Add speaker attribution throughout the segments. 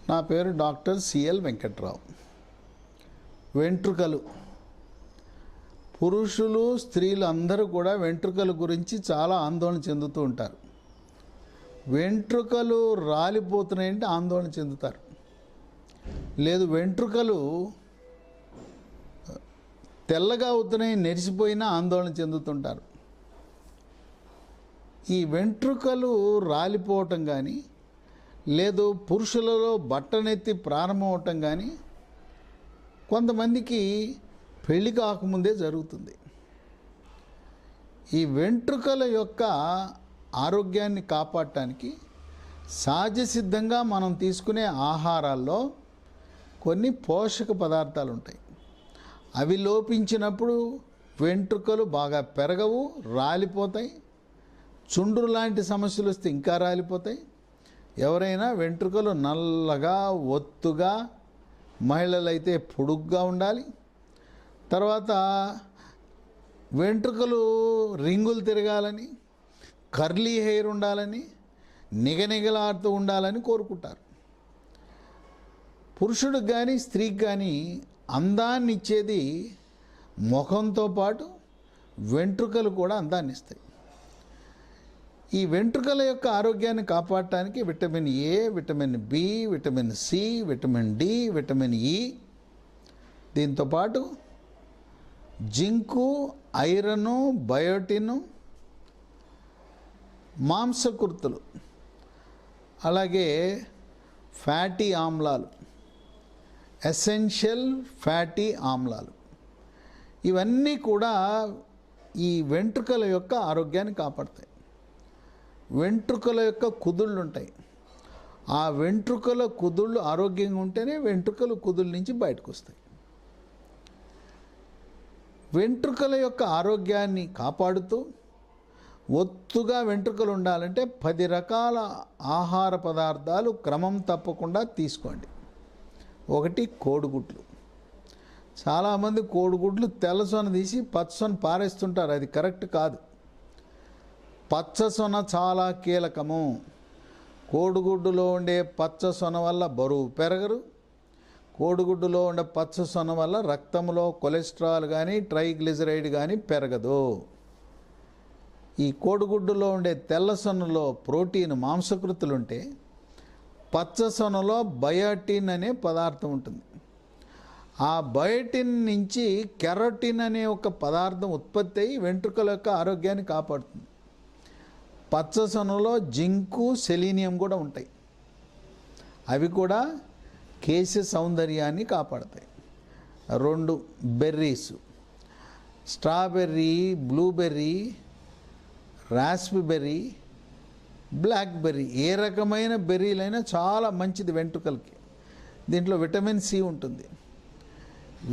Speaker 1: నా పేరు doctor CL Venkatrao. వెంట్రుకలు, పురుషులు స్త్రీలు అందరూ కూడా వెంట్రుకల గురించి చాలా ఆందోళన చెందుతూ ఉంటారు. వెంట్రుకలు రాలిపోతున్నాయంటే ఆందోళన చెందుతారు. లేదు, వెంట్రుకలు తెల్లగా అవుతున్నాయి నెరిసిపోయినా ఆందోళన చెందుతుంటారు. ఈ వెంట్రుకలు రాలిపోవటం కానీ, లేదు పురుషులలో బట్టనెత్తి ప్రారంభమవటం కానీ కొంతమందికి పెళ్లి కాకముందే జరుగుతుంది. ఈ వెంట్రుకల యొక్క ఆరోగ్యాన్ని కాపాడటానికి సహజ సిద్ధంగా మనం తీసుకునే ఆహారాల్లో కొన్ని పోషక పదార్థాలు ఉంటాయి. అవి లోపించినప్పుడు వెంట్రుకలు బాగా పెరగవు, రాలిపోతాయి. చుండ్రు లాంటి సమస్యలు వస్తే ఇంకా రాలిపోతాయి. ఎవరైనా వెంట్రుకలు నల్లగా ఒత్తుగా, మహిళలైతే పొడుగ్గా ఉండాలి. తర్వాత వెంట్రుకలు రింగులు తిరగాలని, కర్లీ హెయిర్ ఉండాలని, నిగనిగలాడుతూ ఉండాలని కోరుకుంటారు. పురుషుడికి కానీ స్త్రీకి కానీ అందాన్ని ఇచ్చేది ముఖంతో పాటు వెంట్రుకలు కూడా అందాన్ని ఇస్తాయి. ఈ వెంట్రుకల యొక్క ఆరోగ్యాన్ని కాపాడటానికి vitamin A, vitamin B, vitamin C, vitamin D, vitamin E, దీంతోపాటు జింకు, ఐరను, బయోటిన్, మాంసకృతులు, అలాగే ఫ్యాటీ ఆమ్లాలు, ఎసెన్షియల్ ఫ్యాటీ ఆమ్లాలు, ఇవన్నీ కూడా ఈ వెంట్రుకల యొక్క ఆరోగ్యాన్ని కాపాడతాయి. వెంట్రుకల యొక్క కుదుళ్ళు ఉంటాయి. ఆ వెంట్రుకల కుదుళ్ళు ఆరోగ్యంగా ఉంటేనే వెంట్రుకలు కుదుళ్ళ నుంచి బయటకు వస్తాయి. వెంట్రుకల యొక్క ఆరోగ్యాన్ని కాపాడుతూ ఒత్తుగా వెంట్రుకలు ఉండాలంటే 10 రకాల ఆహార పదార్థాలు క్రమం తప్పకుండా తీసుకోండి. 1, కోడిగుడ్లు. చాలామంది కోడిగుడ్లు తెల్లసొన తీసి పచ్చసొన పారేస్తుంటారు. అది కరెక్ట్ కాదు. పచ్చసొన చాలా కీలకము. కోడిగుడ్డులో ఉండే పచ్చసొన వల్ల బరువు పెరగరు. కోడిగుడ్డులో ఉండే పచ్చసొన వల్ల రక్తంలో కొలెస్ట్రాల్ కానీ ట్రైగ్లిజరైడ్ కానీ పెరగదు. ఈ కోడిగుడ్డులో ఉండే తెల్లసొనలో ప్రోటీన్, మాంసకృతులు ఉంటే పచ్చసొనలో బయోటిన్ అనే పదార్థం ఉంటుంది. ఆ బయోటిన్ నుంచి కెరోటిన్ అనే ఒక పదార్థం ఉత్పత్తి అయ్యి వెంట్రుకల యొక్క ఆరోగ్యాన్ని కాపాడుతుంది. పచ్చసొనలో జింకు, సెలీనియం కూడా ఉంటాయి. అవి కూడా కేశ సౌందర్యాన్ని కాపాడతాయి. 2, berries. Strawberry, blueberry, raspberry, blackberry, ఏ రకమైన బెర్రీలైనా చాలా మంచిది వెంట్రుకలకి. దీంట్లో విటమిన్ సి ఉంటుంది.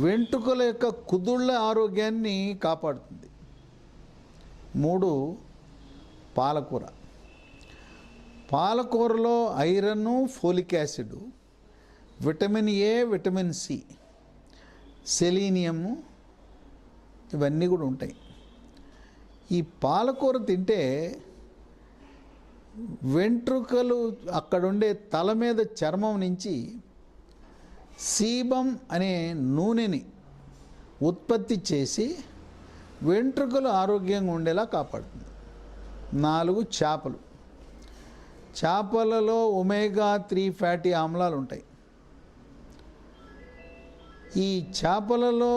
Speaker 1: వెంట్రుకల యొక్క కుదుళ్ళ ఆరోగ్యాన్ని కాపాడుతుంది. 3, పాలకూర. పాలకూరలో iron, folic acid, vitamin A, vitamin C, selenium, ఇవన్నీ కూడా ఉంటాయి. ఈ పాలకూర తింటే వెంట్రుకలు అక్కడుండే తల మీద చర్మం నుంచి సీబం అనే నూనెని ఉత్పత్తి చేసి వెంట్రుకలు ఆరోగ్యంగా ఉండేలా కాపాడుతుంది. 4, చేపలు. చేపలలో ఒమేగా 3 ఫ్యాటీ ఆమ్లాలు ఉంటాయి. ఈ చేపలలో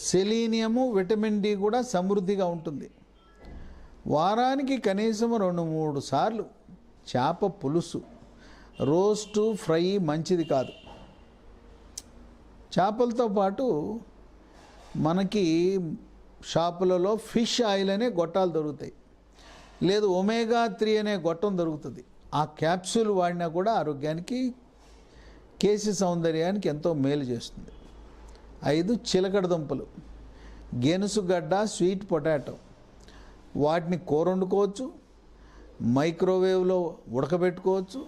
Speaker 1: సెలీనియము, విటమిన్ డి కూడా సమృద్ధిగా ఉంటుంది. వారానికి కనీసం 2-3 సార్లు చేప పులుసు, రోస్టు, ఫ్రై మంచిది కాదు. చేపలతో పాటు మనకి షాపులలో ఫిష్ ఆయిల్ అనే గొట్టాలు దొరుకుతాయి. లేదు, ఒమేగా 3 అనే గొట్టం దొరుకుతుంది. ఆ క్యాప్సూల్ వాడినా కూడా ఆరోగ్యానికి, కేశ సౌందర్యానికి ఎంతో మేలు చేస్తుంది. 5, చిలకడ దుంపలు, గెనుసుగడ్డ, స్వీట్ పొటాటో. వాటిని కూర వండుకోవచ్చు, మైక్రోవేవ్లో ఉడకబెట్టుకోవచ్చు,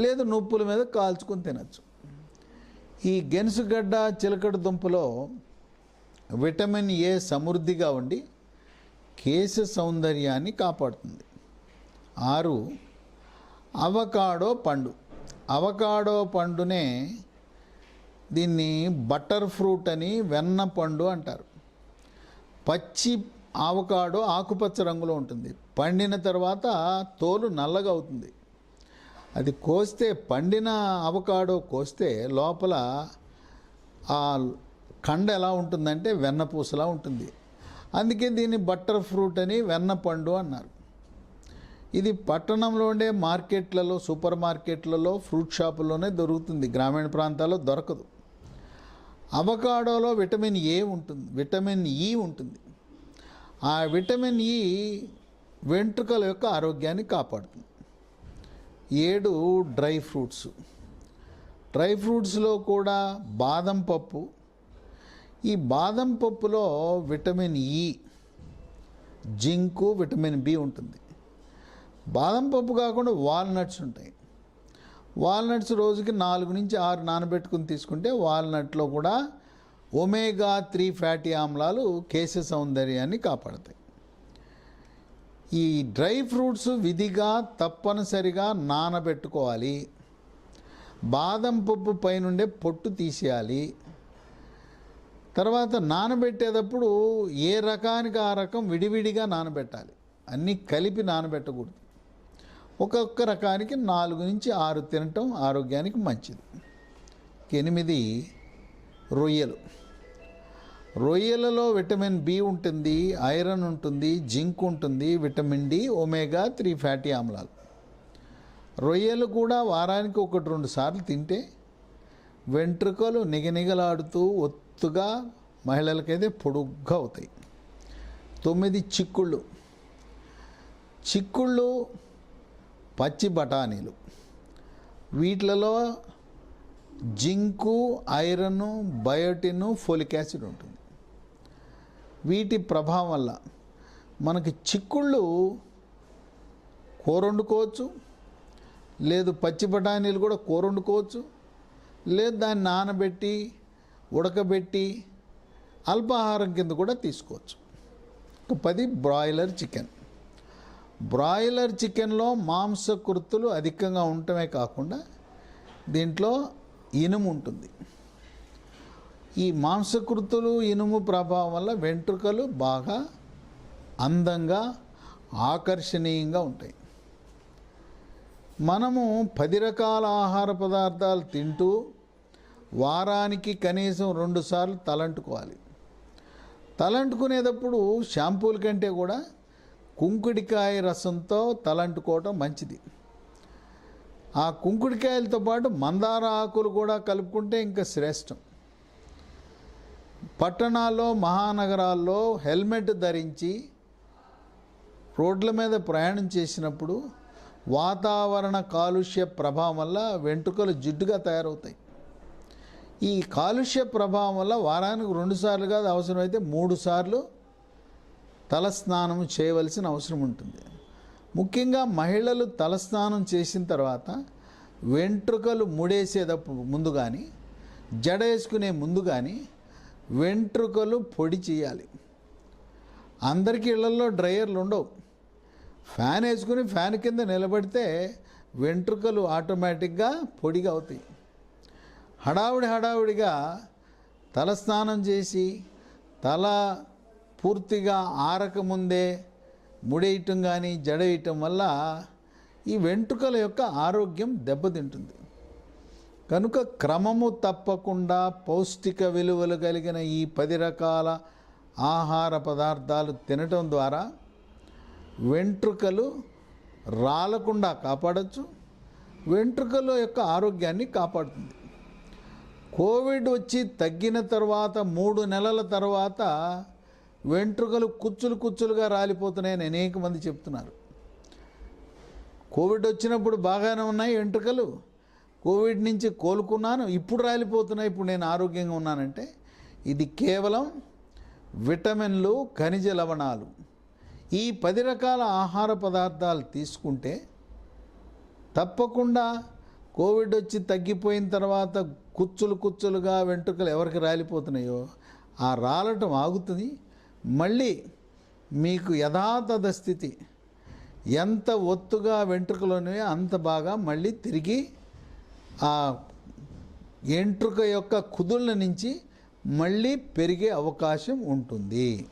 Speaker 1: లేదు నుప్పుల మీద కాల్చుకొని తినచ్చు. ఈ గెనుసుగడ్డ, చిలకడ దుంపలో విటమిన్ ఏ సమృద్ధిగా ఉండి కేశ సౌందర్యాన్ని కాపాడుతుంది. 6, అవకాడో పండు. అవకాడో పండునే దీన్ని బటర్ ఫ్రూట్ అని, వెన్న పండు అంటారు. పచ్చి అవకాడో ఆకుపచ్చ రంగులో ఉంటుంది. పండిన తర్వాత తోలు నల్లగా అవుతుంది. అది కోస్తే, పండిన అవకాడో కోస్తే లోపల ఆ కండ ఎలా ఉంటుందంటే వెన్నపూసలా ఉంటుంది. అందుకే దీన్ని బటర్ ఫ్రూట్ అని, వెన్న పండు అన్నారు. ఇది పట్టణంలో ఉండే మార్కెట్లలో, సూపర్ మార్కెట్లలో, ఫ్రూట్ షాపుల్లోనే దొరుకుతుంది. గ్రామీణ ప్రాంతాల్లో దొరకదు. అవకాడోలో విటమిన్ ఈ ఉంటుంది. ఆ విటమిన్ ఈ వెంట్రుకల యొక్క ఆరోగ్యాన్ని కాపాడుతుంది. 7 డ్రై ఫ్రూట్స్. డ్రై ఫ్రూట్స్లో కూడా బాదం పప్పు. ఈ బాదం పప్పులో vitamin E, zinc, vitamin B ఉంటుంది. బాదం పప్పు కాకుండా వాల్నట్స్ ఉంటాయి. వాల్నట్స్ రోజుకి 4 నుంచి 6 నానబెట్టుకుని తీసుకుంటే వాల్నట్లో కూడా ఒమేగా-3 ఫ్యాటీ ఆమ్లాలు కేశ సౌందర్యాన్ని కాపాడతాయి. ఈ డ్రై ఫ్రూట్స్ విధిగా తప్పనిసరిగా నానబెట్టుకోవాలి. బాదం పప్పు పైనుండే పొట్టు తీసేయాలి. తర్వాత నానబెట్టేటప్పుడు ఏ రకానికి ఆ రకం విడివిడిగా నానబెట్టాలి. అన్నీ కలిపి నానబెట్టకూడదు. ఒక్కొక్క రకానికి 4 నుంచి 6 తినటం ఆరోగ్యానికి మంచిది. 8 రొయ్యలు. రొయ్యలలో విటమిన్ బి ఉంటుంది, ఐరన్ ఉంటుంది, జింక్ ఉంటుంది, విటమిన్ డి, ఒమేగా-3 ఫ్యాటీ ఆమ్లాలు. రొయ్యలు కూడా వారానికి 1-2 సార్లు తింటే వెంట్రుకలు నిగనిగలాడుతూ ఒత్తుగా, మహిళలకైతే పొడుగ్గా అవుతాయి. 9 చిక్కుళ్ళు పచ్చి బఠానీలు. వీటిలలో zinc, iron, biotin, folic acid ఉంటుంది. వీటి ప్రభావం వల్ల మనకి చిక్కుళ్ళు కూర వండుకోవచ్చు, లేదు పచ్చి బఠానీలు కూడా కూర వండుకోవచ్చు, లేదు దాన్ని నానబెట్టి ఉడకబెట్టి అల్పాహారం కింద కూడా తీసుకోవచ్చు. 10 బ్రాయిలర్ చికెన్లో మాంసకృతులు అధికంగా ఉండటమే కాకుండా దీంట్లో ఇనుము ఉంటుంది. ఈ మాంసకృతులు, ఇనుము ప్రభావం వల్ల వెంట్రుకలు బాగా అందంగా, ఆకర్షణీయంగా ఉంటాయి. మనము 10 రకాల ఆహార పదార్థాలు తింటూ వారానికి కనీసం 2 సార్లు తలంటుకోవాలి. తలంటుకునేటప్పుడు షాంపూల కంటే కూడా కుంకుడికాయ రసంతో తలంటుకోవటం మంచిది. ఆ కుంకుడికాయలతో పాటు మందార ఆకులు కూడా కలుపుకుంటే ఇంకా శ్రేష్టం. పట్టణాల్లో, మహానగరాల్లో హెల్మెట్ ధరించి రోడ్ల మీద ప్రయాణం చేసినప్పుడు వాతావరణ కాలుష్య ప్రభావం వల్ల వెంట్రుకలు జిడ్డుగా తయారవుతాయి. ఈ కాలుష్య ప్రభావం వల్ల వారానికి 2 సార్లు కాదు, అవసరమైతే 3 సార్లు తలస్నానం చేయవలసిన అవసరం ఉంటుంది. ముఖ్యంగా మహిళలు తలస్నానం చేసిన తర్వాత వెంట్రుకలు ముడేసేటప్పుడు ముందు కానీ, జడ వేసుకునే ముందు కానీ వెంట్రుకలు పొడి చేయాలి. అందరికీ ఇళ్లలో డ్రైయర్లు ఉండవు. ఫ్యాన్ వేసుకుని ఫ్యాన్ కింద నిలబడితే వెంట్రుకలు ఆటోమేటిక్గా పొడిగా అవుతాయి. హడావుడిగా తలస్నానం చేసి తల పూర్తిగా ఆరకముందే ముడేయటం కానీ జడేయటం వల్ల ఈ వెంట్రుకల యొక్క ఆరోగ్యం దెబ్బతింటుంది. కనుక క్రమము తప్పకుండా పౌష్టిక విలువలు కలిగిన ఈ 10 రకాల ఆహార పదార్థాలు తినటం ద్వారా వెంట్రుకలు రాలకుండా కాపాడచ్చు, వెంట్రుకల యొక్క ఆరోగ్యాన్ని కాపాడుతుంది. కోవిడ్ వచ్చి తగ్గిన తర్వాత 3 నెలల తర్వాత వెంట్రుకలు కుచ్చులుగా రాలిపోతున్నాయని అనేక మంది చెప్తున్నారు. కోవిడ్ వచ్చినప్పుడు బాగానే ఉన్నాయి వెంట్రుకలు, కోవిడ్ నుంచి కోలుకున్నాను, ఇప్పుడు రాలిపోతున్నాయి, ఇప్పుడు నేను ఆరోగ్యంగా ఉన్నానంటే ఇది కేవలం విటమిన్లు, ఖనిజ లవణాలు. ఈ 10 రకాల ఆహార పదార్థాలు తీసుకుంటే తప్పకుండా కోవిడ్ వచ్చి తగ్గిపోయిన తర్వాత కుచ్చులుగా వెంట్రుకలు ఎవరికి రాలిపోతున్నాయో ఆ రాలటం ఆగుతుంది. మళ్ళీ మీకు యథాతథ స్థితి, ఎంత ఒత్తుగా వెంట్రుకలు ఉన్నాయో అంత బాగా మళ్ళీ తిరిగి ఆ ఎంట్రుక యొక్క కుదుళ్ళ నుంచి మళ్ళీ పెరిగే అవకాశం ఉంటుంది.